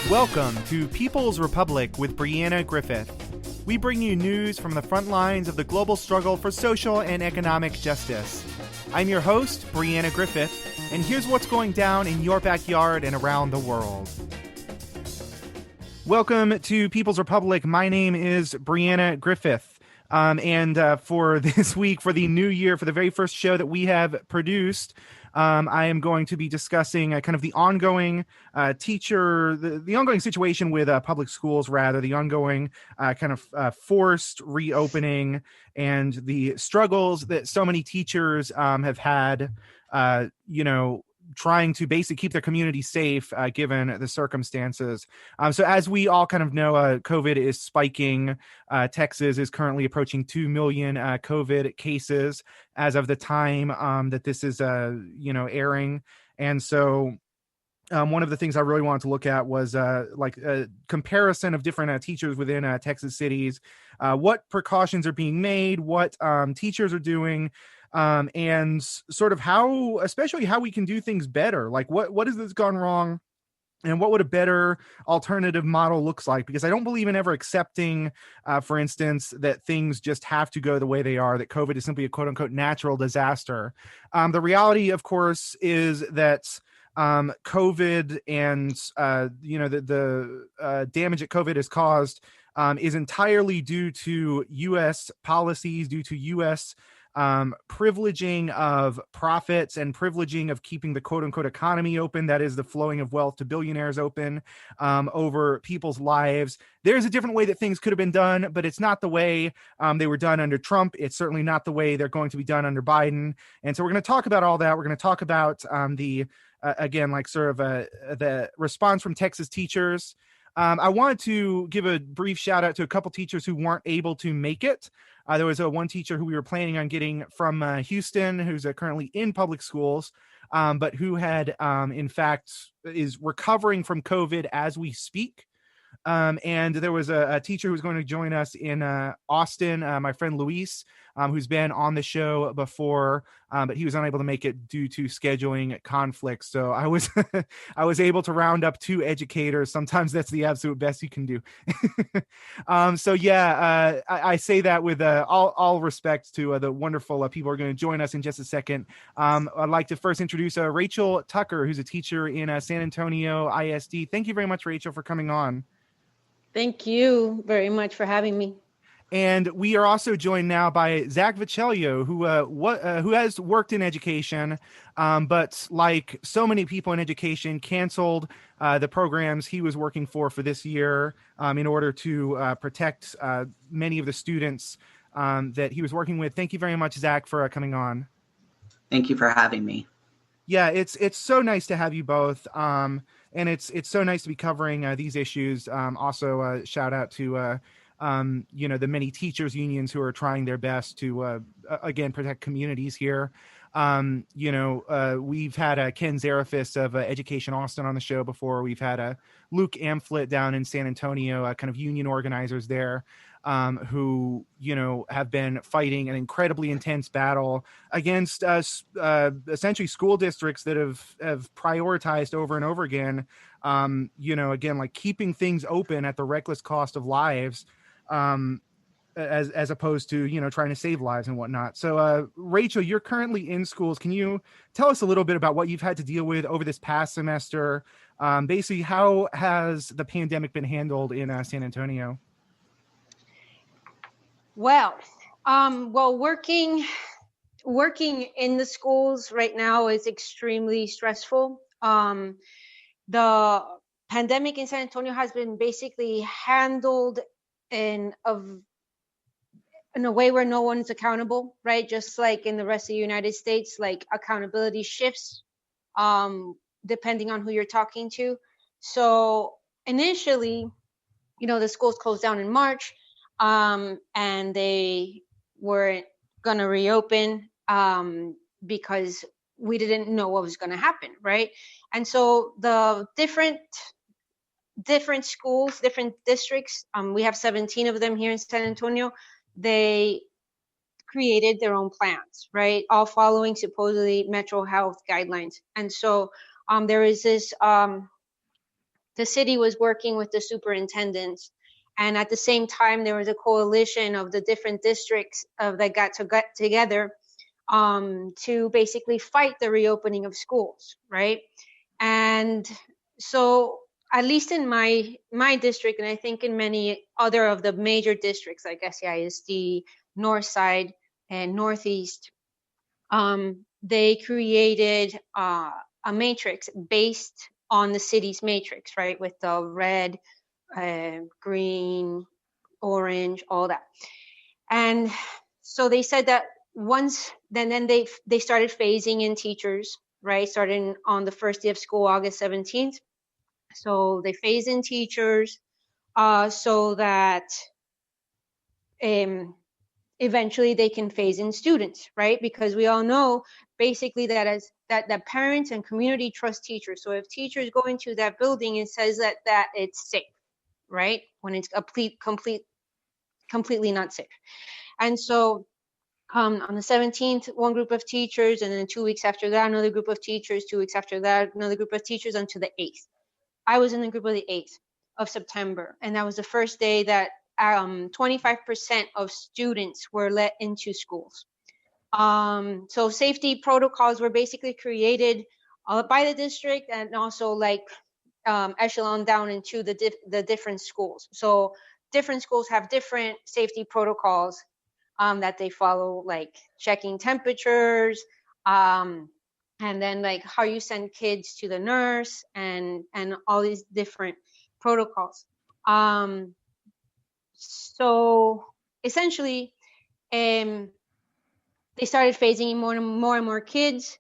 Welcome to People's Republic with Brianna Griffith. We bring you news from the front lines of the global struggle for social and economic justice. I'm your host, Brianna Griffith, and here's what's going down in your backyard and around the world. Welcome to People's Republic. My name is Brianna Griffith. And for this week, for the new year, for the very first show that we have produced, I am going to be discussing kind of the ongoing the ongoing situation with public schools, rather, the ongoing kind of forced reopening and the struggles that so many teachers have had, trying to basically keep their community safe given the circumstances. So as we all kind of know, COVID is spiking. Texas is currently approaching 2 million COVID cases as of the time that this is, airing. And so one of the things I really wanted to look at was like a comparison of different teachers within Texas cities, what precautions are being made, what teachers are doing, and sort of especially how we can do things better. Like what has this gone wrong? And what would a better alternative model looks like? Because I don't believe in ever accepting, for instance, that things just have to go the way they are, that COVID is simply a quote unquote natural disaster. The reality, of course, is that COVID and, the damage that COVID has caused is entirely due to U.S. policies, due to U.S. Privileging of profits and privileging of keeping the quote unquote economy open, that is the flowing of wealth to billionaires open over people's lives. There's a different way that things could have been done, but it's not the way they were done under Trump. It's certainly not the way they're going to be done under Biden. And so we're going to talk about all that. We're going to talk about the response from Texas teachers. I wanted to give a brief shout out to a couple teachers who weren't able to make it. There was one teacher who we were planning on getting from Houston, who's currently in public schools, but who had, in fact, is recovering from COVID as we speak. And there was a teacher who was going to join us in Austin, my friend Luis, who's been on the show before, but he was unable to make it due to scheduling conflicts. So I was I was able to round up 2 educators. Sometimes that's the absolute best you can do. I say that with all respect to the wonderful people who are going to join us in just a second. I'd like to first introduce Rachell Tucker, who's a teacher in San Antonio ISD. Thank you very much, Rachell, for coming on. Thank you very much for having me. And we are also joined now by Zach Vecellio, who has worked in education, but like so many people in education, canceled the programs he was working for this year in order to protect many of the students that he was working with. Thank you very much, Zach, for coming on. Thank you for having me. Yeah, it's so nice to have you both. And it's so nice to be covering these issues. Also, shout out to the many teachers unions who are trying their best to again protect communities here. We've had Ken Zarafis of Education Austin on the show before. We've had Luke Amflet down in San Antonio, kind of union organizers there, who have been fighting an incredibly intense battle against essentially school districts that have prioritized over and over again, again, like keeping things open at the reckless cost of lives, as opposed to trying to save lives and whatnot. So Rachell, you're currently in schools. Can you tell us a little bit about what you've had to deal with over this past semester? Basically, how has the pandemic been handled in San Antonio? Well, working in the schools right now is extremely stressful. The pandemic in San Antonio has been basically handled in a way where no one's accountable, right? Just like in the rest of the United States, like accountability shifts depending on who you're talking to. So initially, the schools closed down in March. And they weren't going to reopen because we didn't know what was going to happen, right? And so the different schools, different districts, we have 17 of them here in San Antonio, they created their own plans, right? All following supposedly Metro Health guidelines. And so there is this the city was working with the superintendents, and at the same time there was a coalition of the different districts that got together to basically fight the reopening of schools, right? And so at least in my district, and I think in many other of the major districts like SCISD, North Side, and Northeast, they created a matrix based on the city's matrix, right? With the red, green, orange, all that. And so they said that once, then they started phasing in teachers, right? Starting on the first day of school, August 17th. So they phase in teachers so that eventually they can phase in students, right? Because we all know basically that parents and community trust teachers. So if teachers go into that building, it says that it's safe, right? When it's completely not safe. And so on the 17th, one group of teachers, and then 2 weeks after that, another group of teachers, 2 weeks after that, another group of teachers, until the 8th. I was in the group of the 8th of September, and that was the first day that 25% of students were let into schools. So safety protocols were basically created by the district, and also like echelon down into the different schools. So different schools have different safety protocols that they follow, like checking temperatures, and then like how you send kids to the nurse, and all these different protocols. So essentially, they started phasing in more and more kids.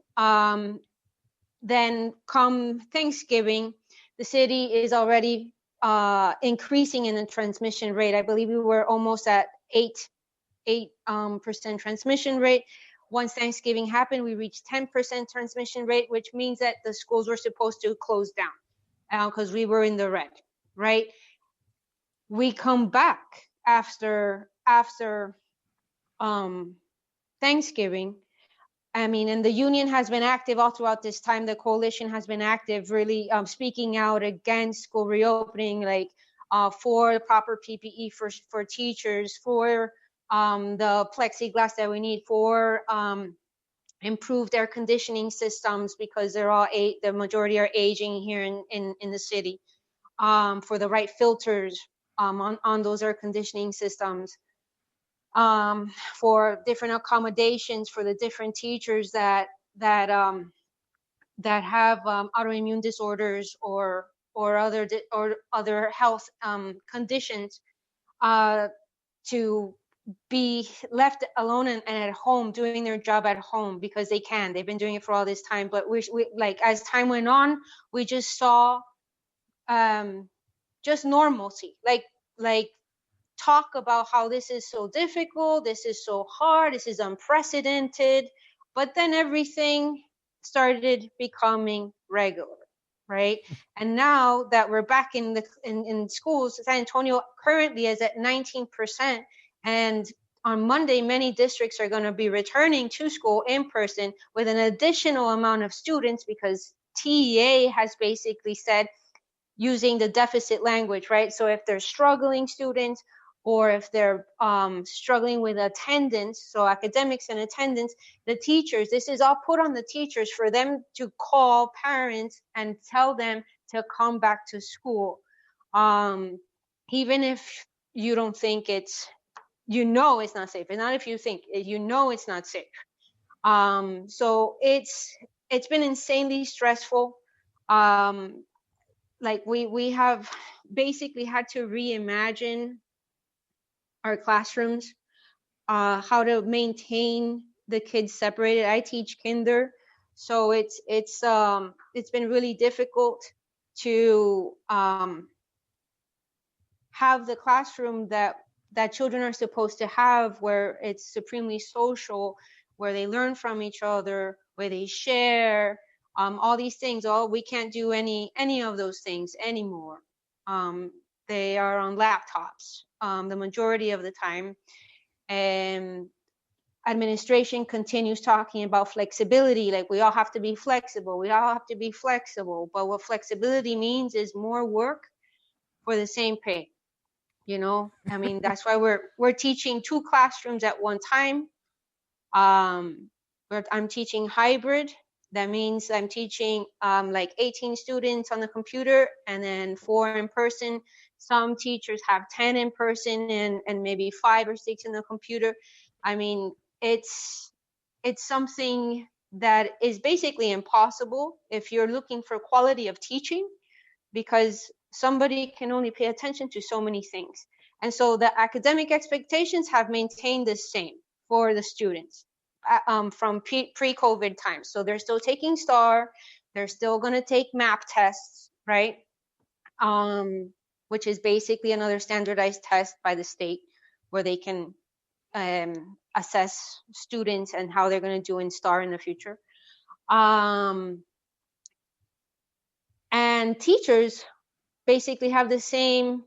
Then come Thanksgiving, the city is already increasing in the transmission rate. I believe we were almost at 8% transmission rate. Once Thanksgiving happened, we reached 10% transmission rate, which means that the schools were supposed to close down because we were in the red, right? We come back after Thanksgiving. I mean, and the union has been active all throughout this time. The coalition has been active, really speaking out against school reopening, like for the proper PPE for teachers, for the plexiglass that we need, for improved air conditioning systems, because the majority are aging here in the city, for the right filters on those air conditioning systems, for different accommodations for the different teachers that have autoimmune disorders or other health conditions, to be left alone and at home doing their job at home, because they've been doing it for all this time. But we like, as time went on, we just saw just normalcy, like talk about how this is so difficult, this is so hard, this is unprecedented, but then everything started becoming regular, right? And now that we're back in schools, San Antonio currently is at 19%, and on Monday, many districts are going to be returning to school in person with an additional amount of students, because TEA has basically said, using the deficit language, right? So if they're struggling students, or if they're struggling with attendance, so academics and attendance, the teachers, this is all put on the teachers for them to call parents and tell them to come back to school. Even if you don't think it's not safe. And not if you think, it's not safe. So it's been insanely stressful. Like we have basically had to reimagine our classrooms, how to maintain the kids separated. I teach kinder, so it's been really difficult to have the classroom that children are supposed to have, where it's supremely social, where they learn from each other, where they share, all these things. We can't do any of those things anymore. They are on laptops the majority of the time, and administration continues talking about flexibility, like we all have to be flexible, we all have to be flexible. But what flexibility means is more work for the same pay. I mean, that's why we're teaching 2 classrooms at one time. But I'm teaching hybrid. That means I'm teaching like 18 students on the computer and then 4 in person. Some teachers have 10 in person and maybe 5 or 6 in the computer. I mean, it's something that is basically impossible if you're looking for quality of teaching, because somebody can only pay attention to so many things. And so the academic expectations have maintained the same for the students from pre-COVID times. So they're still taking STAR, they're still going to take MAP tests, right? Which is basically another standardized test by the state where they can assess students and how they're going to do in STAR in the future. And teachers basically have the same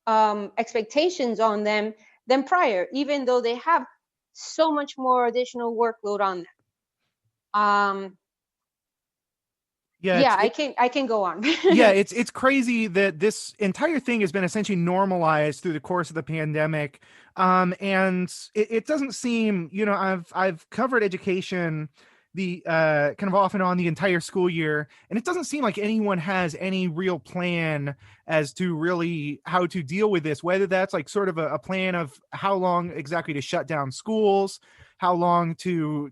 expectations on them than prior, even though they have so much more additional workload on them. Yeah, I can go on. Yeah, it's crazy that this entire thing has been essentially normalized through the course of the pandemic. And it doesn't seem, I've covered education the kind of off and on the entire school year, and it doesn't seem like anyone has any real plan as to really how to deal with this, whether that's like sort of a plan of how long exactly to shut down schools, how long to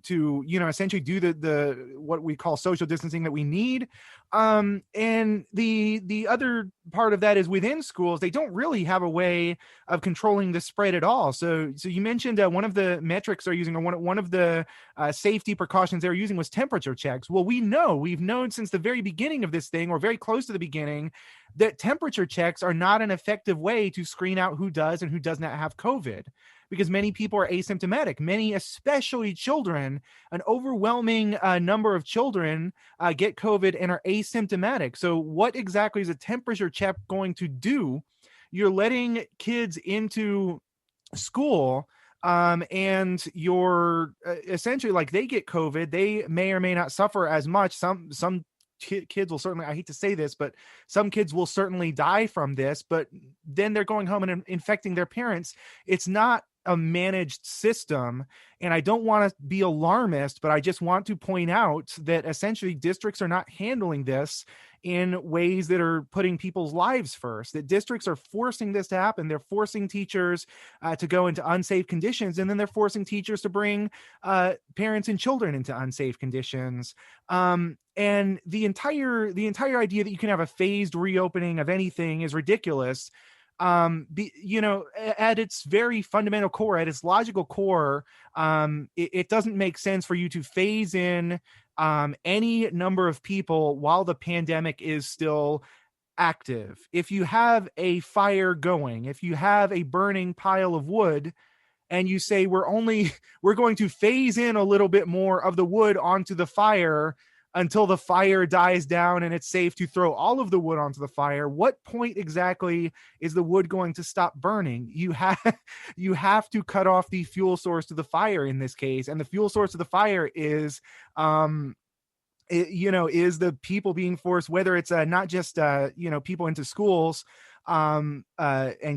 essentially do the what we call social distancing that we need. And the other part of that is within schools, they don't really have a way of controlling the spread at all. So you mentioned one of the metrics they're using, or one of the safety precautions they're using was temperature checks. Well, we've known since the very beginning of this thing, or very close to the beginning, that temperature checks are not an effective way to screen out who does and who does not have COVID, because many people are asymptomatic. Many, especially children, an overwhelming number of children get COVID and are asymptomatic. So what exactly is a temperature check going to do? You're letting kids into school and you're essentially, like, they get COVID. They may or may not suffer as much. Some kids will certainly, I hate to say this, but some kids will certainly die from this, but then they're going home and infecting their parents. It's not a managed system. And I don't want to be alarmist, but I just want to point out that essentially districts are not handling this in ways that are putting people's lives first, that districts are forcing this to happen. They're forcing teachers to go into unsafe conditions, and then they're forcing teachers to bring parents and children into unsafe conditions. And the entire idea that you can have a phased reopening of anything is ridiculous. At its very fundamental core, at its logical core, it doesn't make sense for you to phase in any number of people while the pandemic is still active. If you have a fire going, if you have a burning pile of wood, and you say we're going to phase in a little bit more of the wood onto the fire until the fire dies down and it's safe to throw all of the wood onto the fire, what point exactly is the wood going to stop burning? You have to cut off the fuel source to the fire in this case, and the fuel source of the fire is is the people being forced, whether it's not just people into schools, and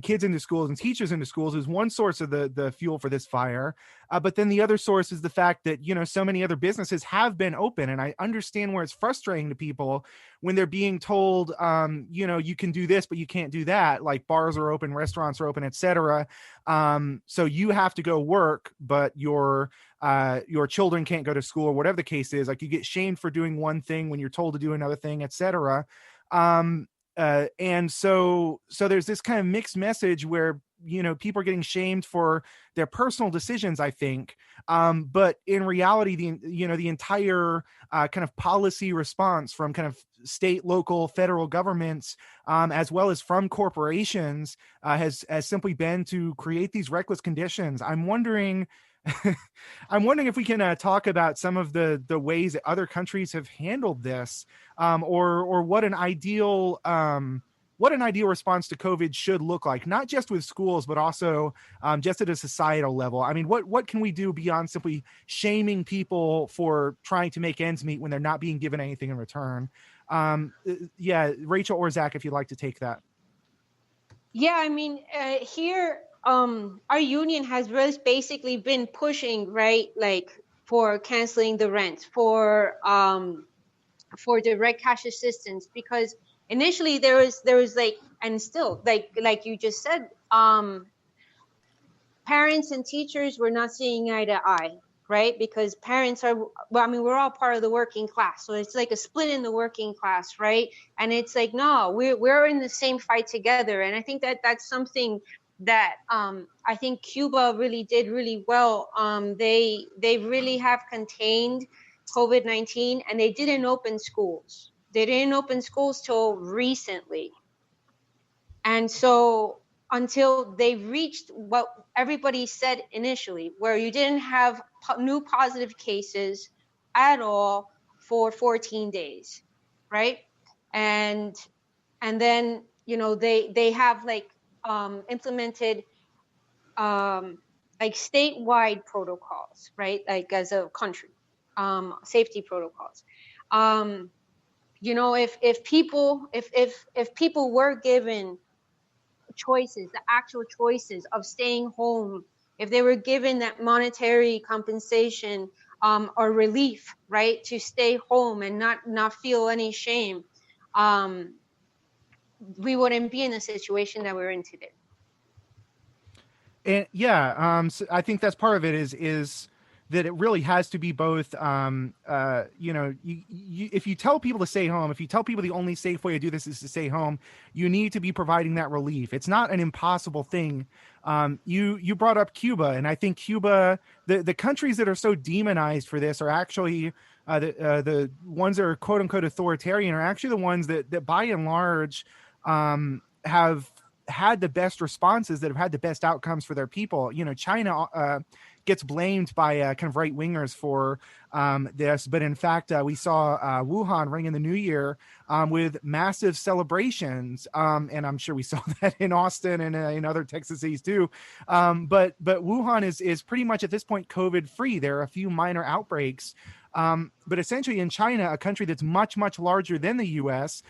kids into schools and teachers into schools is one source of the fuel for this fire. But then the other source is the fact that, so many other businesses have been open. And I understand where it's frustrating to people when they're being told, you can do this, but you can't do that. Like bars are open, restaurants are open, etc. So you have to go work, but your children can't go to school, or whatever the case is. Like, you get shamed for doing one thing when you're told to do another thing, etc. And so there's this kind of mixed message where, people are getting shamed for their personal decisions, I think. But in reality, the entire kind of policy response from kind of state, local, federal governments, as well as from corporations, has simply been to create these reckless conditions. I'm wondering if we can talk about some of the ways that other countries have handled this, or what an ideal what an ideal response to COVID should look like, not just with schools, but also just at a societal level. I mean, what can we do beyond simply shaming people for trying to make ends meet when they're not being given anything in return? Yeah, Rachel or Zach, if you'd like to take that. Yeah, I mean, here, our union has really basically been pushing, right, like for canceling the rent, for direct cash assistance, because initially there was like, and still like you just said, parents and teachers were not seeing eye to eye, right? Because parents are, well, I mean, we're all part of the working class, so it's like a split in the working class, right? And it's like, no, we're in the same fight together. And I think that that's something that I think Cuba really did really well. They really have contained COVID-19, and they didn't open schools. They didn't open schools till recently. And so until they reached what everybody said initially, where you didn't have new positive cases at all for 14 days, right? And then, you know, they have like implemented like statewide protocols, right? Like as a country, safety protocols. You know, if people were given choices, the actual choices of staying home, if they were given that monetary compensation or relief, right, to stay home and not feel any shame, we wouldn't be in the situation that we're in today. And yeah, so I think that's part of it is that it really has to be both. You know, if you tell people to stay home, if you tell people the only safe way to do this is to stay home, you need to be providing that relief. It's not an impossible thing. You brought up Cuba, and I think Cuba, the countries that are so demonized for this are actually the ones that are quote unquote authoritarian are actually the ones that by and large have had the best responses, that have had the best outcomes for their people. You know, China gets blamed by kind of right wingers for this, but in fact, we saw Wuhan ring in the new year with massive celebrations, and I'm sure we saw that in Austin and in other Texas cities too. But Wuhan is pretty much at this point COVID free. There are a few minor outbreaks, but essentially in China, a country that's much larger than the U.S.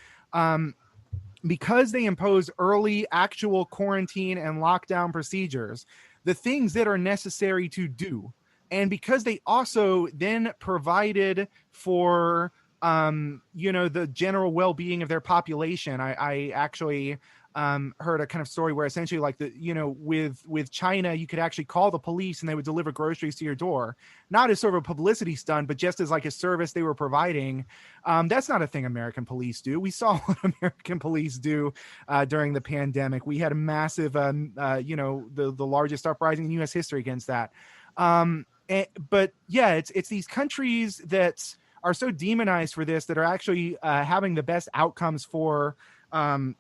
Because they impose early actual quarantine and lockdown procedures, the things that are necessary to do, and because they also then provided for you know, the general well-being of their population. I actually heard a kind of story where essentially, like, the, you know, with China, you could actually call the police and they would deliver groceries to your door, not as sort of a publicity stunt, but just as like a service they were providing. That's not a thing American police do. We saw what American police do during the pandemic. We had a massive, you know, the largest uprising in U.S. history against that. But yeah, it's these countries that are so demonized for this that are actually having the best outcomes for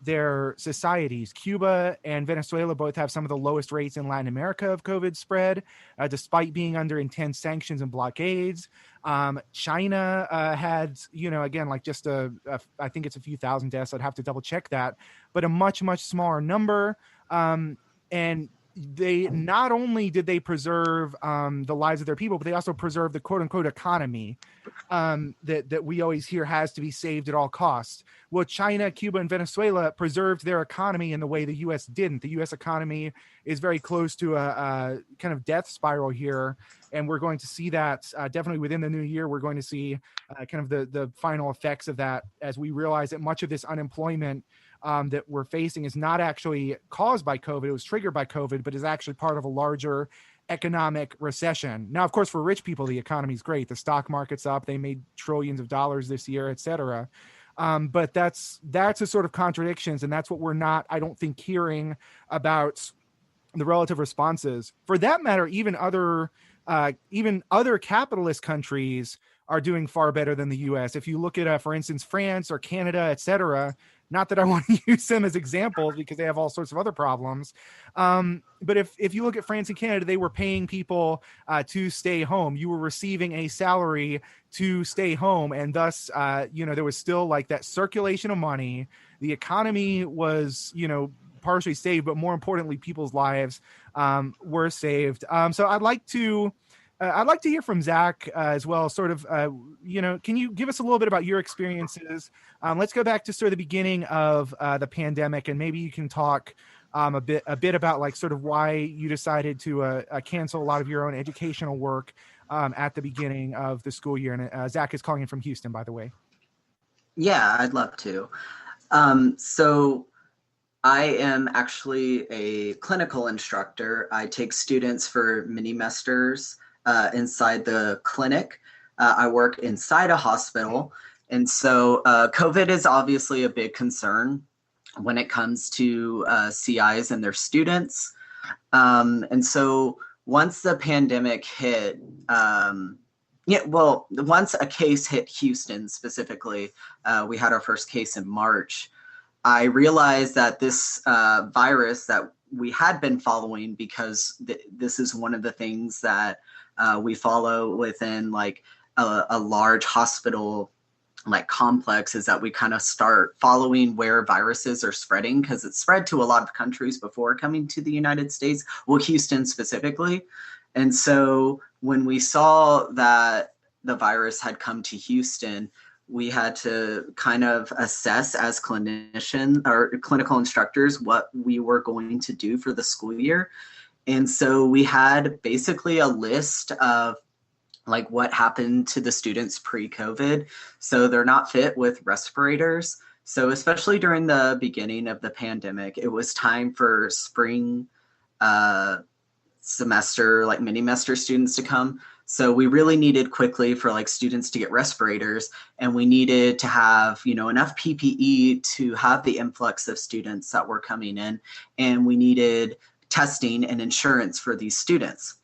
their societies. Cuba and Venezuela both have some of the lowest rates in Latin America of COVID spread, despite being under intense sanctions and blockades. China had, you know, again, like just I think it's a few thousand deaths. I'd have to double check that, but a much smaller number. And they not only did they preserve the lives of their people, but they also preserved the quote unquote economy that we always hear has to be saved at all costs. Well, China, Cuba, and Venezuela preserved their economy in the way the U.S. didn't. The U.S. economy is very close to a kind of death spiral here, and we're going to see that definitely within the new year. We're going to see kind of the final effects of that as we realize that much of this unemployment that we're facing is not actually caused by COVID. It was triggered by COVID, but is actually part of a larger economic recession. Now, of course, for rich people, the economy is great. The stock market's up. They made trillions of dollars this year, et cetera. But that's a sort of contradictions. And that's what we're not, I don't think, hearing about the relative responses. For that matter, even other capitalist countries are doing far better than the US. If you look at, for instance, France or Canada, etc., not that I want to use them as examples because they have all sorts of other problems. But if you look at France and Canada, they were paying people to stay home. You were receiving a salary to stay home. And thus, there was still like that circulation of money. The economy was, partially saved, but more importantly, people's lives were saved. So I'd like to hear from Zach as well. Sort of, can you give us a little bit about your experiences? Let's go back to sort of the beginning of the pandemic, and maybe you can talk a bit about like sort of why you decided to cancel a lot of your own educational work at the beginning of the school year. And Zach is calling in from Houston, by the way. Yeah, I'd love to. So I am actually a clinical instructor. I take students for mini-mesters inside the clinic. I work inside a hospital. And so COVID is obviously a big concern when it comes to CIs and their students. And so once the pandemic hit, once a case hit Houston specifically, we had our first case in March. I realized that this virus that we had been following, because this is one of the things that we follow within like a large hospital like complex, is that we kind of start following where viruses are spreading, because it spread to a lot of countries before coming to the United States, well, Houston specifically. And so when we saw that the virus had come to Houston, we had to kind of assess as clinicians or clinical instructors what we were going to do for the school year. And so we had basically a list of like what happened to the students pre-COVID. So they're not fit with respirators. So especially during the beginning of the pandemic, it was time for spring semester, like mini-mester students to come. So we really needed quickly for like students to get respirators, and we needed to have, enough PPE to have the influx of students that were coming in, and we needed testing and insurance for these students.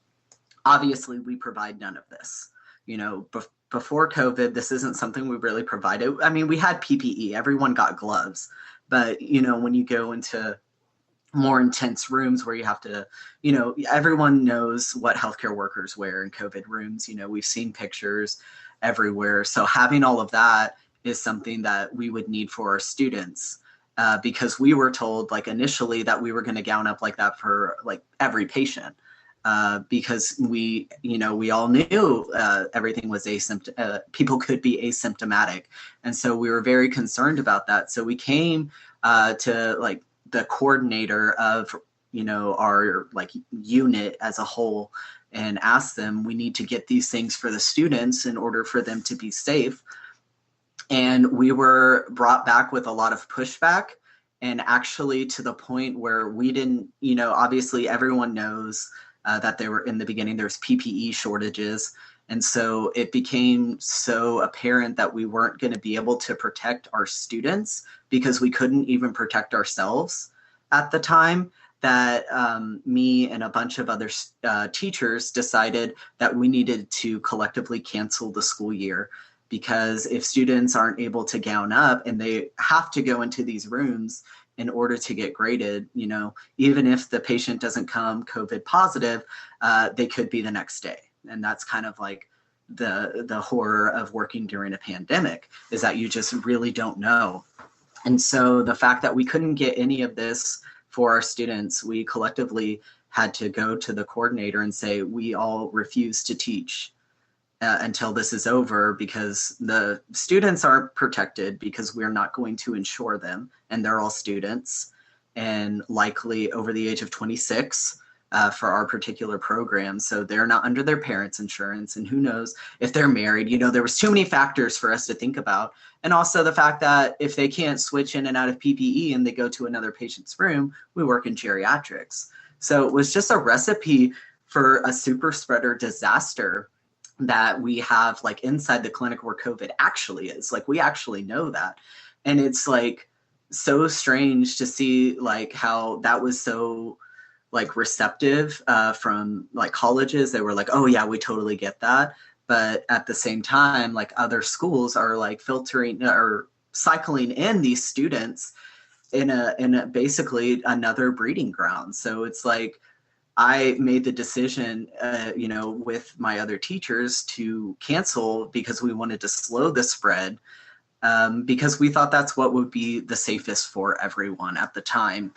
Obviously, we provide none of this. Before COVID, this isn't something we really provided. I mean, we had PPE, everyone got gloves, but when you go into more intense rooms where you have to, everyone knows what healthcare workers wear in COVID rooms. We've seen pictures everywhere. So having all of that is something that we would need for our students, because we were told like initially that we were going to gown up like that for like every patient, because we all knew everything was people could be asymptomatic. And so we were very concerned about that. So we came to like the coordinator of our like unit as a whole and asked them, we need to get these things for the students in order for them to be safe. And we were brought back with a lot of pushback, and actually to the point where we didn't, obviously everyone knows that they were in the beginning, there's PPE shortages. And so it became so apparent that we weren't going to be able to protect our students because we couldn't even protect ourselves at the time, that me and a bunch of other teachers decided that we needed to collectively cancel the school year. Because if students aren't able to gown up and they have to go into these rooms in order to get graded, even if the patient doesn't come COVID positive, they could be the next day. And that's kind of like the horror of working during a pandemic, is that you just really don't know. And so the fact that we couldn't get any of this for our students, we collectively had to go to the coordinator and say, we all refuse to teach until this is over, because the students aren't protected because we're not going to insure them, and they're all students and likely over the age of 26 for our particular program. So they're not under their parents' insurance, and who knows if they're married. There was too many factors for us to think about. And also the fact that if they can't switch in and out of PPE and they go to another patient's room, we work in geriatrics. So it was just a recipe for a super spreader disaster that we have like inside the clinic where COVID actually is. Like, we actually know that. And it's like so strange to see like how that was so like receptive from like colleges. They were like, oh yeah, we totally get that. But at the same time, like other schools are like filtering or cycling in these students in a basically another breeding ground. So it's like I made the decision, with my other teachers to cancel because we wanted to slow the spread, because we thought that's what would be the safest for everyone at the time.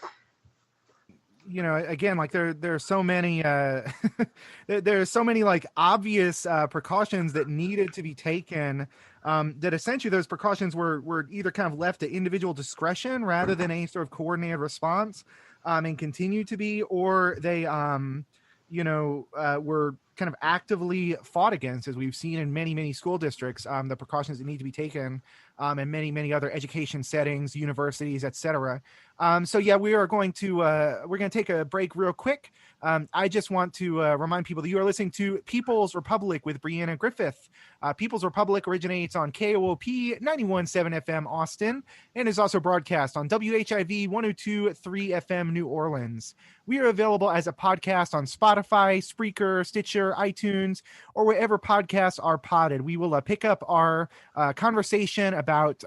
Again, like there are so many there are so many like obvious precautions that needed to be taken, that essentially those precautions were either kind of left to individual discretion rather than any sort of coordinated response, and continue to be, or they were kind of actively fought against, as we've seen in many school districts, the precautions that need to be taken, and many other education settings, universities, etc. So yeah, we are going to take a break real quick. I just want to remind people that you are listening to People's Republic with Brianna Griffith. People's Republic originates on KOOP 91.7 FM Austin and is also broadcast on WHIV 102.3 FM New Orleans. We are available as a podcast on Spotify, Spreaker, Stitcher, iTunes, or wherever podcasts are podded. We will pick up our conversation about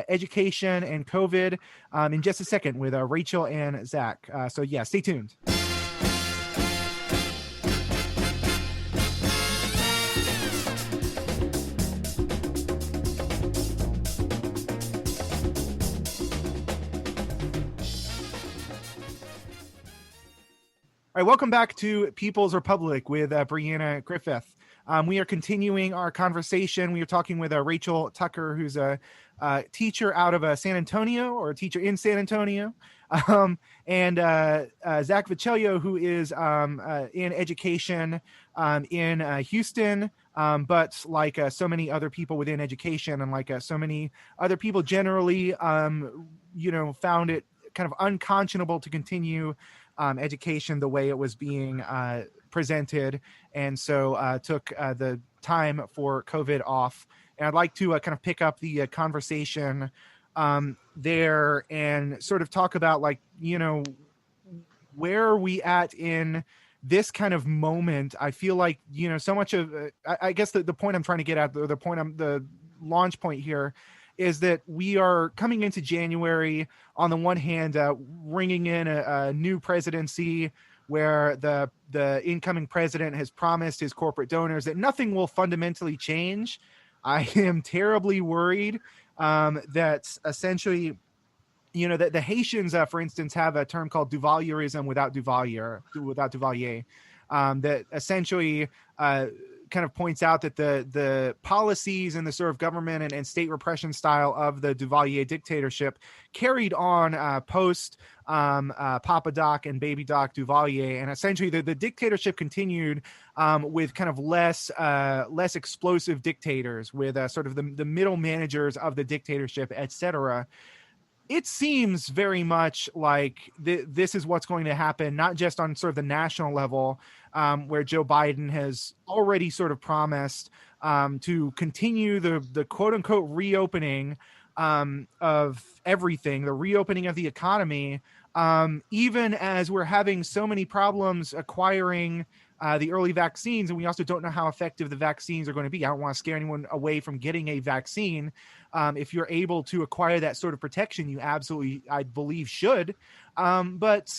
education and COVID in just a second with Rachel and Zach. So yeah, stay tuned. All right, welcome back to People's Republic with Brianna Griffith. We are continuing our conversation. We are talking with Rachel Tucker, who's a teacher out of San Antonio, or a teacher in San Antonio, and Zach Vecellio, who is in education in Houston, but like so many other people within education, and like so many other people generally, found it kind of unconscionable to continue education the way it was being presented, and so took the time for COVID off. And I'd like to kind of pick up the conversation there and sort of talk about, like, where are we at in this kind of moment. I feel like, so much of, I guess the point I'm trying to get at, the launch point here is that we are coming into January, on the one hand, ringing in a new presidency where the incoming president has promised his corporate donors that nothing will fundamentally change. I am terribly worried that essentially, that the Haitians, for instance, have a term called Duvalierism without Duvalier, that essentially kind of points out that the policies and the sort of government and state repression style of the Duvalier dictatorship carried on post Papa Doc and Baby Doc Duvalier, and essentially the dictatorship continued with kind of less explosive dictators, with sort of the middle managers of the dictatorship, etc. It seems very much like this is what's going to happen, not just on sort of the national level, where Joe Biden has already sort of promised to continue the quote unquote reopening of everything, the reopening of the economy, even as we're having so many problems acquiring the early vaccines, and we also don't know how effective the vaccines are going to be. I don't want to scare anyone away from getting a vaccine. If you're able to acquire that sort of protection, you absolutely, I believe, should. But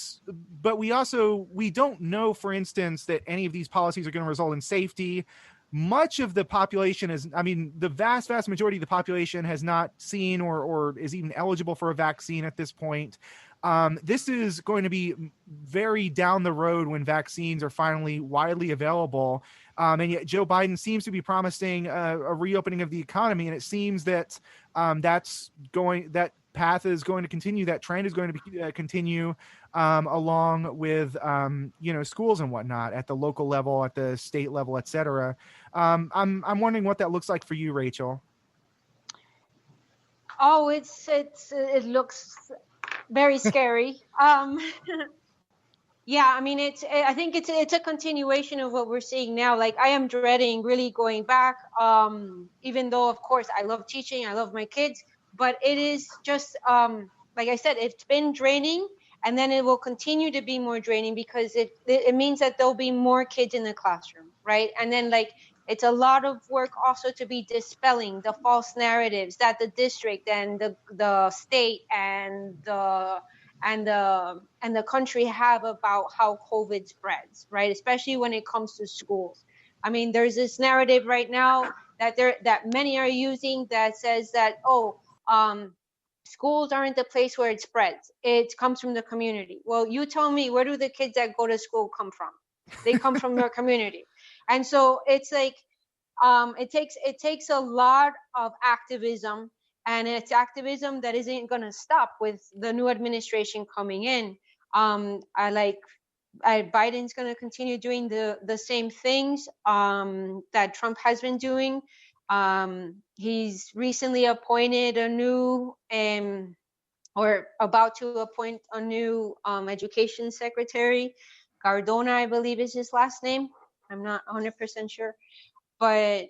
we don't know, for instance, that any of these policies are going to result in safety. Much of the population the vast majority of the population has not seen or is even eligible for a vaccine at this point. This is going to be very down the road when vaccines are finally widely available. And yet Joe Biden seems to be promising a reopening of the economy. And it seems that that path is going to continue. That trend is going to continue along with, schools and whatnot at the local level, at the state level, et cetera. I'm wondering what that looks like for you, Rachel. Oh, it looks very scary. Yeah, I mean, I think it's a continuation of what we're seeing now. Like, I am dreading really going back, even though, of course, I love teaching, I love my kids, but it is just, like I said, it's been draining, and then it will continue to be more draining because it means that there'll be more kids in the classroom, right? And then, like, It's a lot of work also to be dispelling the false narratives that the district and the state and the country have about how COVID spreads, right? Especially when it comes to schools. I mean, there's this narrative right now that many are using that says that, schools aren't the place where it spreads. It comes from the community. Well, you tell me, where do the kids that go to school come from? They come from your community. And so it's like, it takes a lot of activism, and it's activism that isn't going to stop with the new administration coming in. Biden's going to continue doing the same things that Trump has been doing. He's recently appointed a new or about to appoint a new education secretary. Cardona, I believe, is his last name. I'm not 100% sure, but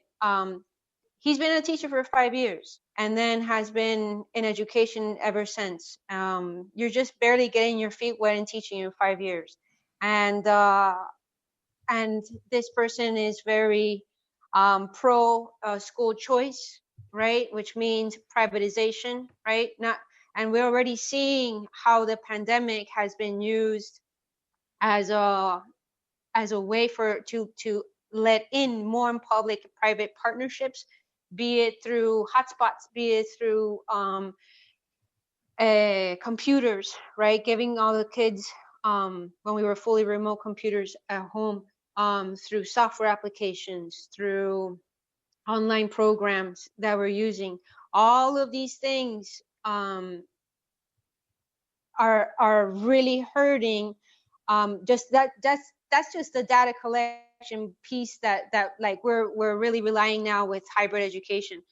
he's been a teacher for 5 years and then has been in education ever since. You're just barely getting your feet wet in teaching in 5 years. And this person is very pro school choice, right? Which means privatization, right? And we're already seeing how the pandemic has been used as a way to let in more public-private partnerships, be it through hotspots, be it through computers, right? Giving all the kids, when we were fully remote, computers at home, through software applications, through online programs that we're using. All of these things are really hurting. That's just the data collection piece that like we're really relying now with hybrid education.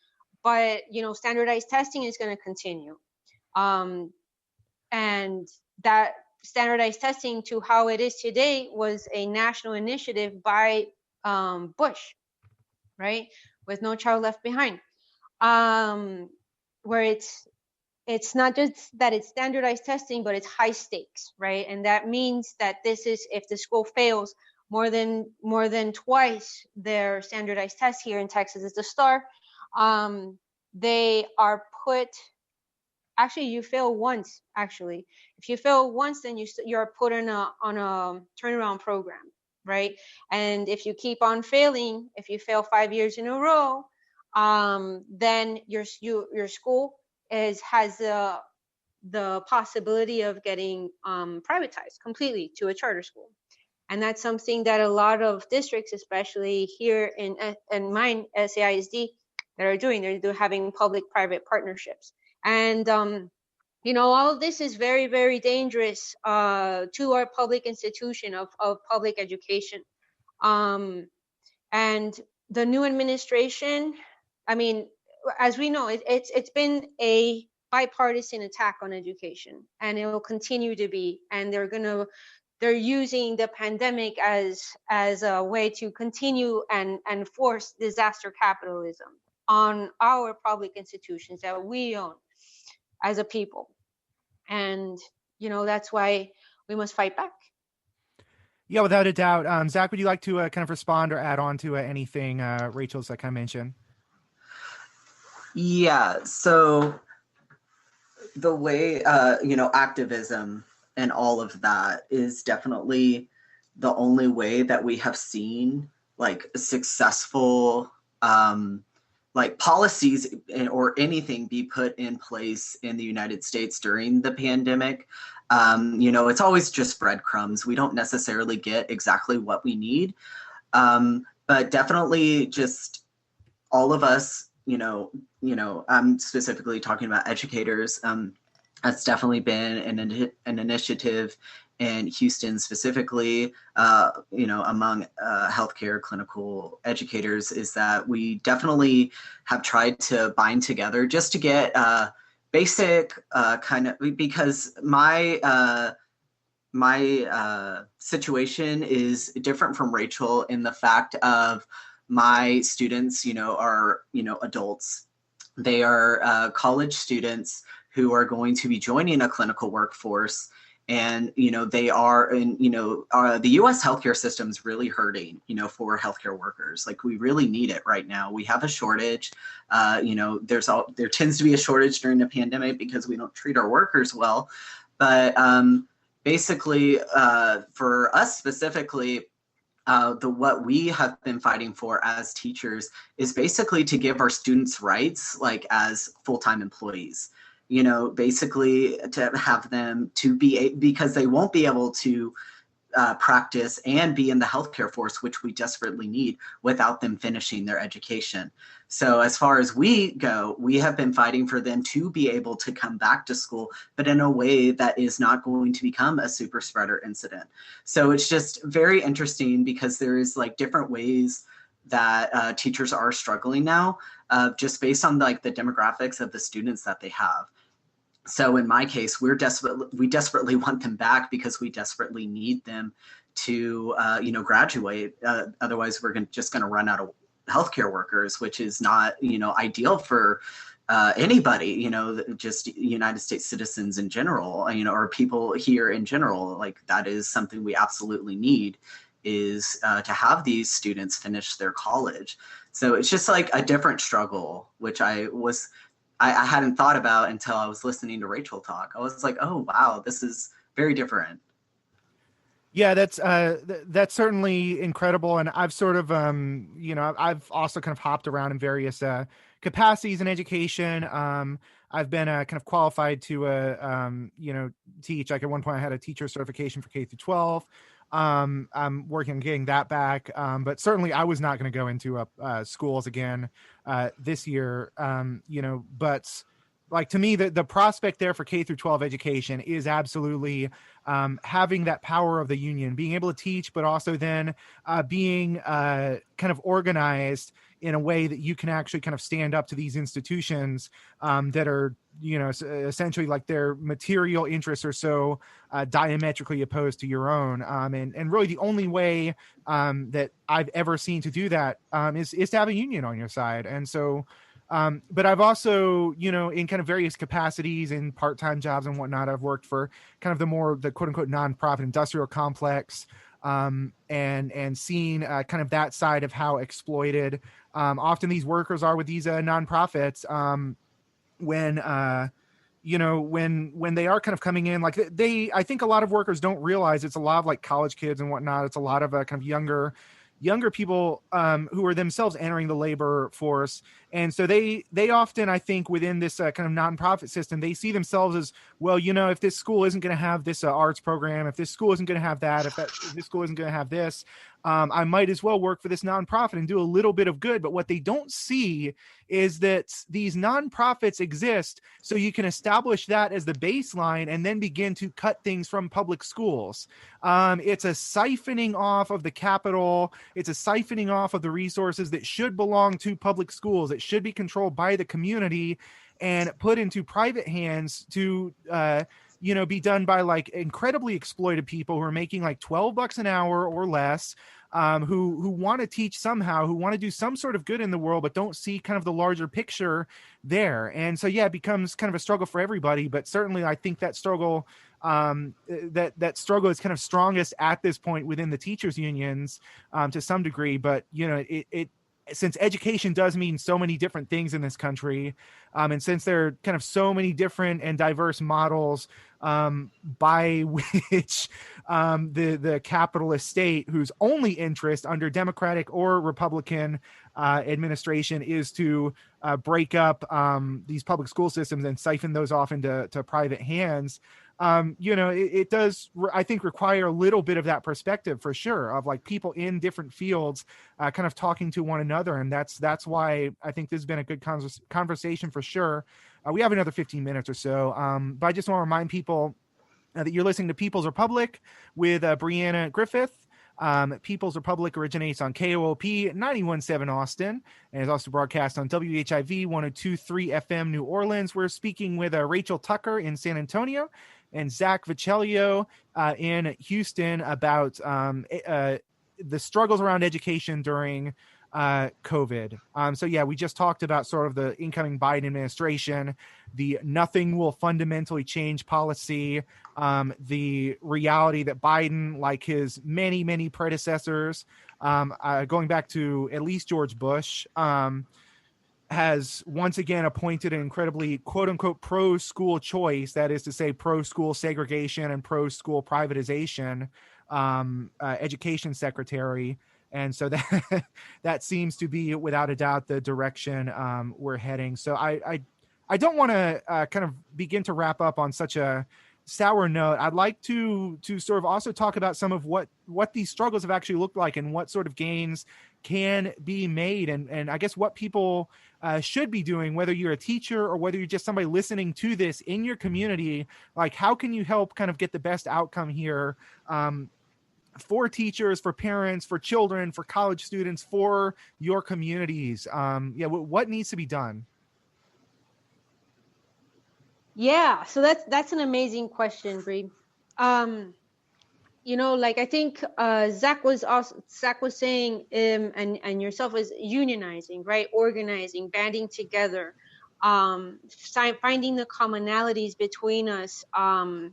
But standardized testing is going to continue, and that standardized testing to how it is today was a national initiative by Bush, right, with No Child Left Behind, where it's not just that it's standardized testing, but it's high stakes, right? And that means that this is, if the school fails more than twice their standardized test, here in Texas is the STAR, they are put, actually you fail once, actually. If you fail once, then you're put on a turnaround program, right? And if you keep on failing, if you fail 5 years in a row, then your school has the possibility of getting privatized completely to a charter school. And that's something that a lot of districts, especially here in mine, SAISD, that are doing. They're having public-private partnerships. And all of this is very, very dangerous to our public institution of public education. And the new administration, I mean, as we know, it's been a bipartisan attack on education, and it will continue to be. And they're using the pandemic as a way to continue and force disaster capitalism on our public institutions that we own as a people. And that's why we must fight back. Yeah, without a doubt. Zach, would you like to kind of respond or add on to anything Rachel's kind of mentioned? Yeah, so the way, activism and all of that is definitely the only way that we have seen like successful like policies or anything be put in place in the United States during the pandemic. It's always just breadcrumbs. We don't necessarily get exactly what we need, but definitely just all of us, I'm specifically talking about educators. That's definitely been an initiative in Houston specifically, among healthcare clinical educators, is that we definitely have tried to bind together just to get basic kind of, because my situation is different from Rachel in the fact of my students, are, adults. They are college students who are going to be joining a clinical workforce. And, they are, and, the US healthcare system is really hurting, for healthcare workers. Like, we really need it right now. We have a shortage. There tends to be a shortage during the pandemic because we don't treat our workers well. But basically, for us specifically, what we have been fighting for as teachers is basically to give our students rights, like as full-time employees. Basically to have them because they won't be able to practice and be in the healthcare force, which we desperately need, without them finishing their education. So as far as we go, we have been fighting for them to be able to come back to school, but in a way that is not going to become a super spreader incident. So it's just very interesting because there is like different ways that teachers are struggling now, just based on like the demographics of the students that they have. So in my case, we desperately want them back because we desperately need them to, graduate. Otherwise, we're just going to run out of healthcare workers, which is not, ideal for anybody, just United States citizens in general, or people here in general. Like, that is something we absolutely need, is to have these students finish their college. So it's just like a different struggle, which I hadn't thought about until I was listening to Rachell talk. I was like, oh, wow, this is very different. Yeah, that's certainly incredible. And I've sort of, I've also kind of hopped around in various capacities in education. I've been kind of qualified to, teach. Like, at one point I had a teacher certification for K through 12. I'm working on getting that back. But certainly I was not going to go into schools again this year, but like, to me, the prospect there for K through 12 education is absolutely having that power of the union, being able to teach, but also then being kind of organized in a way that you can actually kind of stand up to these institutions that are, essentially like their material interests are so diametrically opposed to your own. And really the only way that I've ever seen to do that is to have a union on your side. And so, but I've also, in kind of various capacities in part-time jobs and whatnot, I've worked for kind of the quote unquote nonprofit industrial complex, and seen kind of that side of how exploited often these workers are with these nonprofits, when they are kind of coming in, like I think a lot of workers don't realize it's a lot of like college kids and whatnot. It's a lot of kind of younger people who are themselves entering the labor force. And so they often, I think, within this kind of nonprofit system, they see themselves as, well, if this school isn't going to have this arts program, if this school isn't going to have that, if this school isn't going to have this, I might as well work for this nonprofit and do a little bit of good. But what they don't see is that these nonprofits exist so you can establish that as the baseline and then begin to cut things from public schools. It's a siphoning off of the capital. It's a siphoning off of the resources that should belong to public schools. It should be controlled by the community and put into private hands to, be done by like incredibly exploited people who are making like $12 an hour or less, who want to teach somehow, who want to do some sort of good in the world, but don't see kind of the larger picture there. And so, yeah, it becomes kind of a struggle for everybody. But certainly I think that struggle, that struggle is kind of strongest at this point within the teachers unions, to some degree. But, since education does mean so many different things in this country, and since there are kind of so many different and diverse models by which the capitalist state, whose only interest under Democratic or Republican administration is to break up these public school systems and siphon those off into private hands, it does, I think, require a little bit of that perspective for sure, of like people in different fields kind of talking to one another. And that's why I think this has been a good conversation for sure. We have another 15 minutes or so, but I just want to remind people that you're listening to People's Republic with Brianna Griffith. People's Republic originates on KOOP 91.7 Austin and is also broadcast on WHIV 102.3 FM New Orleans. We're speaking with Rachell Tucker in San Antonio and Zach Vecellio in Houston about the struggles around education during COVID. So yeah, we just talked about sort of the incoming Biden administration, the nothing will fundamentally change policy, the reality that Biden, like his many predecessors, going back to at least George Bush, has once again appointed an incredibly quote unquote pro school choice, that is to say pro school segregation and pro school privatization, education secretary. And so that that seems to be without a doubt the direction we're heading. So I don't want to kind of begin to wrap up on such a sour note. I'd like to sort of also talk about some of what these struggles have actually looked like and what sort of gains can be made, and I guess what people should be doing, whether you're a teacher or whether you're just somebody listening to this in your community. Like, how can you help kind of get the best outcome here, for teachers, for parents, for children, for college students, for your communities? What needs to be done? Yeah, so that's an amazing question, Bree. Like I think Zach was saying, and yourself, was unionizing, right? Organizing, banding together, finding the commonalities between us, and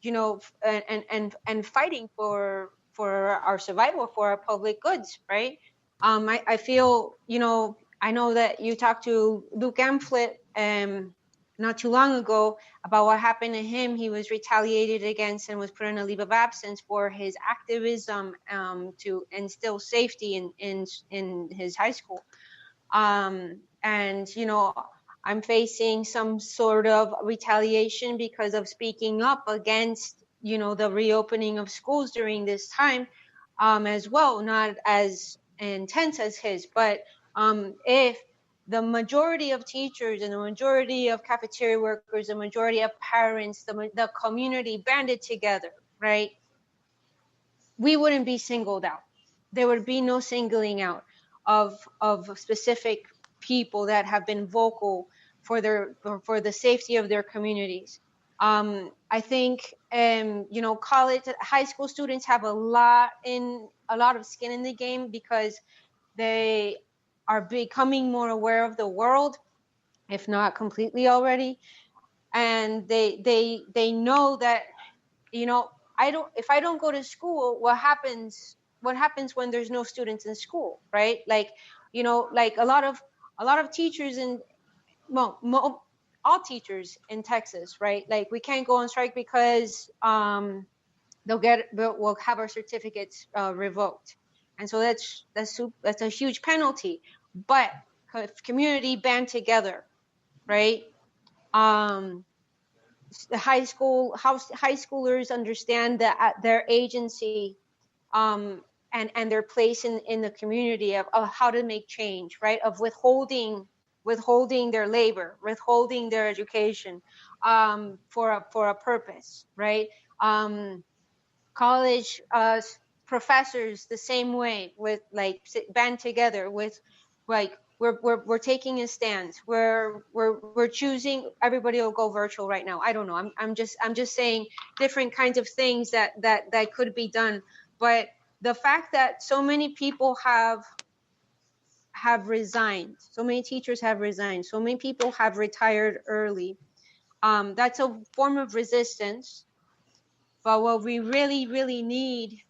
and fighting for our survival, for our public goods, right? I feel, I know that you talked to Luke Amphlett not too long ago about what happened to him. He was retaliated against and was put on a leave of absence for his activism to instill safety in his high school. And I'm facing some sort of retaliation because of speaking up against the reopening of schools during this time, as well. Not as intense as his, but if the majority of teachers and the majority of cafeteria workers, the majority of parents, the community banded together, right, we wouldn't be singled out. There would be no singling out of specific people that have been vocal for the safety of their communities. I think college, high school students have a lot of skin in the game because they are becoming more aware of the world, if not completely already, and they know that if I don't go to school, what happens when there's no students in school, right? Like like a lot of teachers all teachers in Texas, right? Like, we can't go on strike because we'll have our certificates revoked, and so that's a huge penalty. But community band together, right? The high schoolers understand that their agency, and their place in the community, of how to make change, right? Of withholding their labor, withholding their education, for a purpose, right? College professors the same way, with like band together with like we're taking a stance. We're choosing. Everybody will go virtual right now. I don't know. I'm just saying different kinds of things that could be done. But the fact that so many people have resigned, so many teachers have resigned, so many people have retired early, that's a form of resistance. But what we really need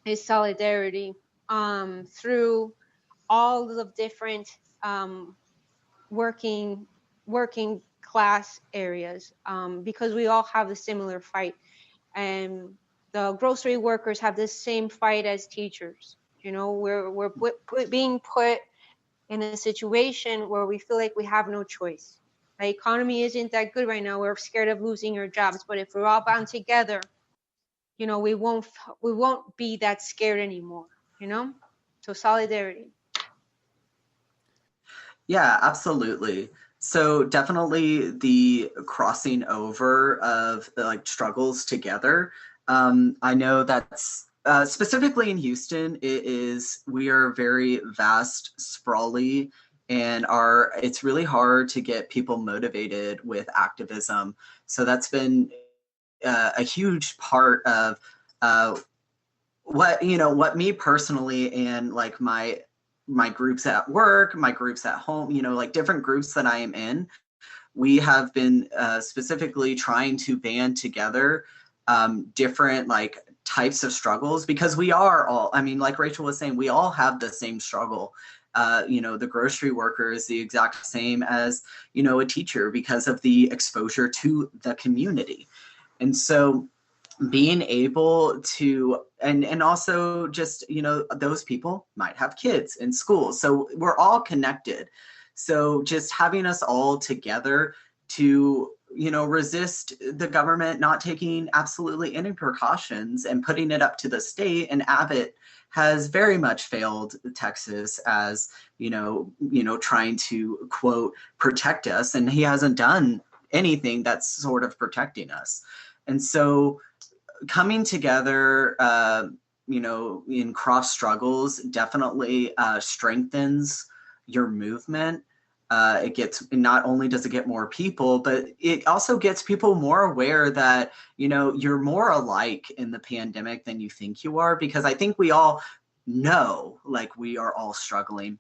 is solidarity, through all of different working class areas, because we all have a similar fight. And the grocery workers have the same fight as teachers. We're being put in a situation where we feel like we have no choice. The economy isn't that good right now. We're scared of losing our jobs, but if we're all bound together, we won't be that scared anymore. So solidarity. Yeah, absolutely. So definitely the crossing over of the struggles together. I know that's specifically in Houston, we are very vast, sprawly, and it's really hard to get people motivated with activism. So that's been a huge part of what me personally and like my groups at work, my groups at home, like different groups that I am in, we have been specifically trying to band together different like types of struggles, because we are all, I mean, like Rachel was saying, we all have the same struggle. The grocery worker is the exact same as, a teacher, because of the exposure to the community. And so being able to, and also just, those people might have kids in school. So we're all connected. So just having us all together to, resist the government not taking absolutely any precautions and putting it up to the state. And Abbott has very much failed Texas as, trying to, quote, protect us. And he hasn't done anything that's sort of protecting us. And so coming together, in cross struggles definitely strengthens your movement. Not only does it get more people, but it also gets people more aware that, you're more alike in the pandemic than you think you are, because I think we all know, like, we are all struggling,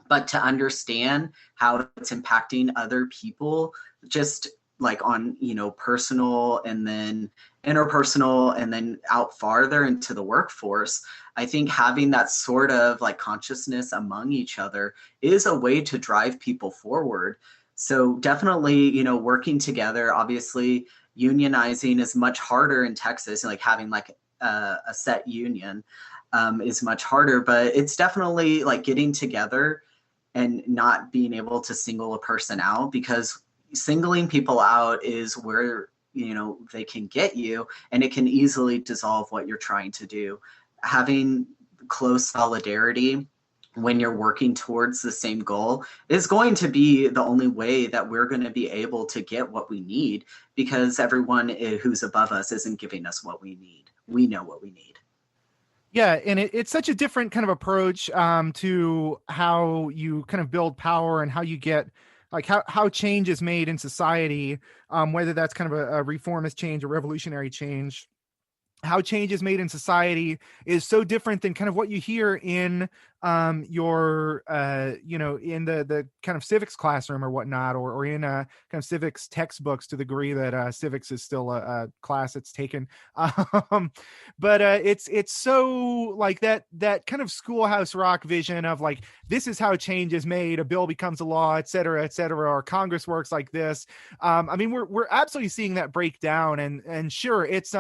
but to understand how it's impacting other people, just like on, personal and then interpersonal and then out farther into the workforce, I think having that sort of like consciousness among each other is a way to drive people forward. So definitely, working together. Obviously, unionizing is much harder in Texas, like having like a set union is much harder, but it's definitely like getting together and not being able to single a person out, because singling people out is where, they can get you, and it can easily dissolve what you're trying to do. Having close solidarity when you're working towards the same goal is going to be the only way that we're going to be able to get what we need, because everyone who's above us isn't giving us what we need. We know what we need. Yeah, and it's such a different kind of approach to how you kind of build power and how you get, like, how change is made in society, whether that's kind of a reformist change, a revolutionary change. How change is made in society is so different than kind of what you hear in your in the kind of civics classroom or whatnot, or in kind of civics textbooks, to the degree that civics is still a class that's taken. But it's so like that kind of Schoolhouse Rock vision of like, this is how change is made, a bill becomes a law, et cetera, or Congress works like this. I mean, we're absolutely seeing that break down, and sure, it's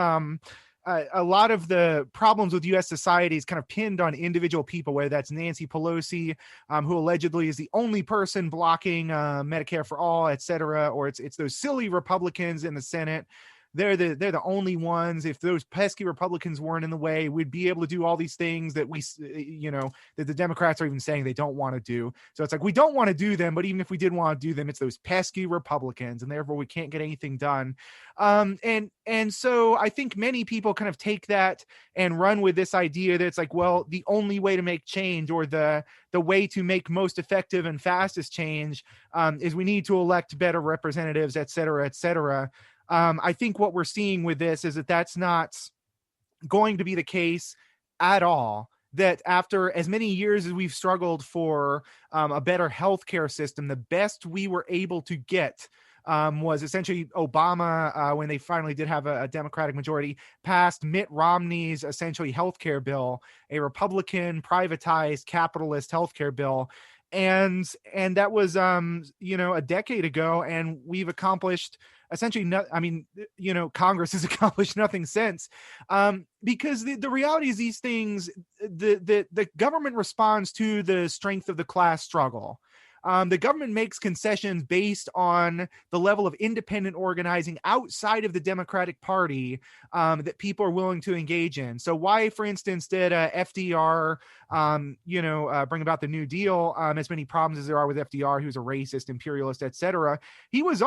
a lot of the problems with U.S. society is kind of pinned on individual people, whether that's Nancy Pelosi, who allegedly is the only person blocking Medicare for all, et cetera, or it's those silly Republicans in the Senate. They're the only ones. If those pesky Republicans weren't in the way, we'd be able to do all these things that that the Democrats are even saying they don't want to do. So it's like, we don't want to do them, but even if we did want to do them, it's those pesky Republicans, and therefore we can't get anything done. And so I think many people kind of take that and run with this idea that it's like, well, the only way to make change, or the way to make most effective and fastest change, is we need to elect better representatives, et cetera, et cetera. I think what we're seeing with this is that that's not going to be the case at all. That after as many years as we've struggled for a better healthcare system, the best we were able to get was essentially Obama, when they finally did have a Democratic majority, passed Mitt Romney's essentially healthcare bill, a Republican privatized capitalist healthcare bill. And that was, a decade ago, and we've accomplished essentially Congress has accomplished nothing since, because the reality is these things, the government responds to the strength of the class struggle. The government makes concessions based on the level of independent organizing outside of the Democratic Party that people are willing to engage in. So why, for instance, did FDR, bring about the New Deal? As many problems as there are with FDR, who's a racist, imperialist, etc. He was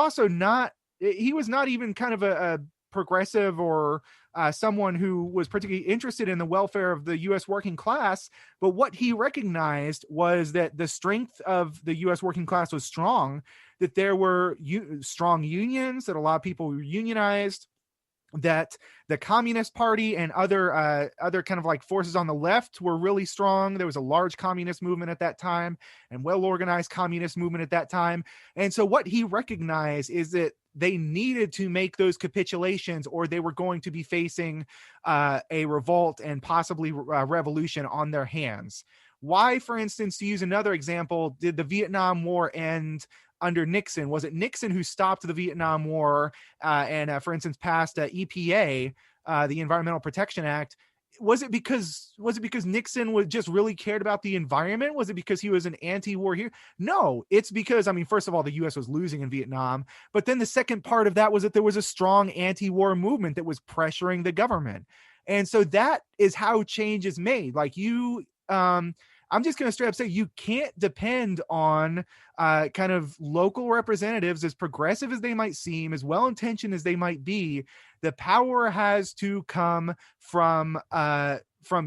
not even kind of a progressive or someone who was particularly interested in the welfare of the U.S. working class. But what he recognized was that the strength of the U.S. working class was strong, that there were strong unions, that a lot of people were unionized, that the Communist Party and other kind of like forces on the left were really strong. There was a large communist movement at that time and well-organized communist movement at that time. And so what he recognized is that they needed to make those capitulations or they were going to be facing a revolt and possibly revolution on their hands. Why, for instance, to use another example, did the Vietnam War end under Nixon? Was it Nixon who stopped the Vietnam War and, for instance, passed EPA, the Environmental Protection Act? Was it because Nixon was just really cared about the environment? Was it because he was an anti-war hero? No, it's because, I mean, first of all, the U.S. was losing in Vietnam, but then the second part of that was that there was a strong anti-war movement that was pressuring the government. And so that is how change is made. Like I'm just going to straight up say you can't depend on kind of local representatives, as progressive as they might seem, as well-intentioned as they might be. The power has to come from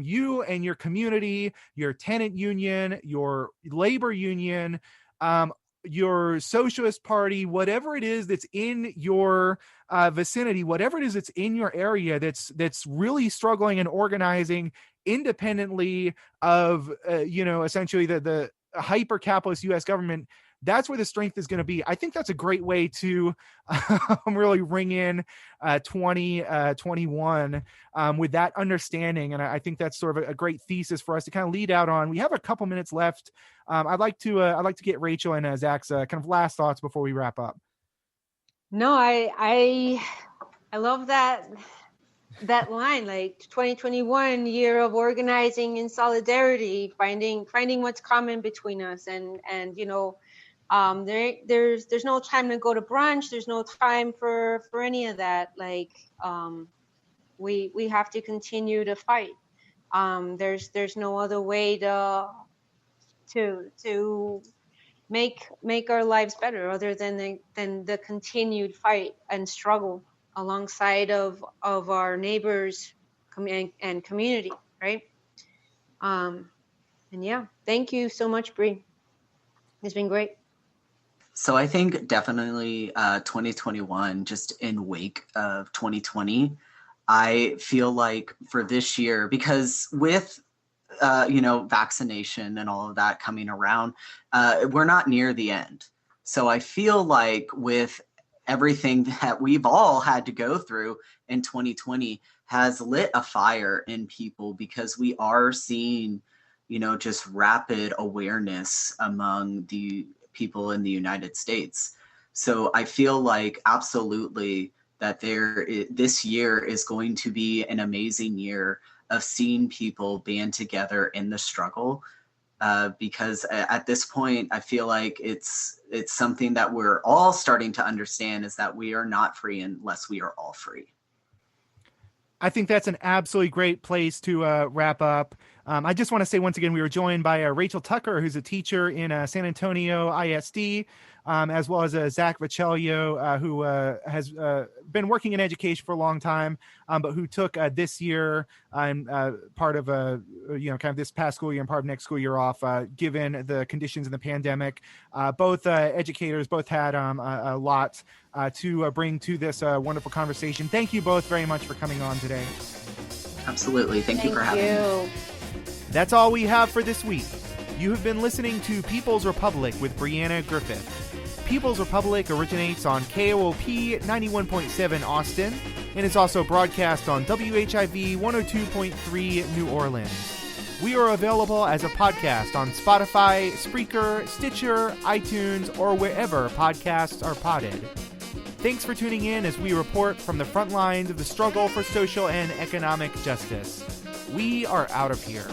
you and your community, your tenant union, your labor union, your socialist party, whatever it is that's in your vicinity, whatever it is that's in your area that's really struggling and organizing independently of essentially the hyper capitalist U.S. government. That's where the strength is going to be. I think that's a great way to really ring in 2021 with that understanding. And I think that's sort of a great thesis for us to kind of lead out on. We have a couple minutes left. I'd like to get Rachel and Zach's kind of last thoughts before we wrap up. No, I love that line, like 2021 year of organizing in solidarity, finding what's common between us, and there's no time to go to brunch. There's no time for any of that. Like we have to continue to fight. There's no other way to make our lives better other than the continued fight and struggle alongside of our neighbors and community, right? And yeah, thank you so much, Bree. It's been great. So I think definitely 2021, just in wake of 2020, I feel like for this year, because with vaccination and all of that coming around, we're not near the end. So I feel like with everything that we've all had to go through in 2020 has lit a fire in people, because we are seeing, just rapid awareness among the people in the United States. So I feel like absolutely that this year is going to be an amazing year of seeing people band together in the struggle. Because at this point, I feel like it's something that we're all starting to understand, is that we are not free unless we are all free. I think that's an absolutely great place to wrap up. I just want to say once again, we were joined by Rachel Tucker, who's a teacher in San Antonio ISD, as well as Zach Vecellio, who has been working in education for a long time, but who took this year and part of kind of this past school year and part of next school year off, given the conditions in the pandemic. Both educators both had a lot to bring to this wonderful conversation. Thank you both very much for coming on today. Absolutely. Thank you for having me. That's all we have for this week. You have been listening to People's Republic with Brianna Griffith. People's Republic originates on KOOP 91.7 Austin and is also broadcast on WHIV 102.3 New Orleans. We are available as a podcast on Spotify, Spreaker, Stitcher, iTunes, or wherever podcasts are podded. Thanks for tuning in as we report from the front lines of the struggle for social and economic justice. We are out of here.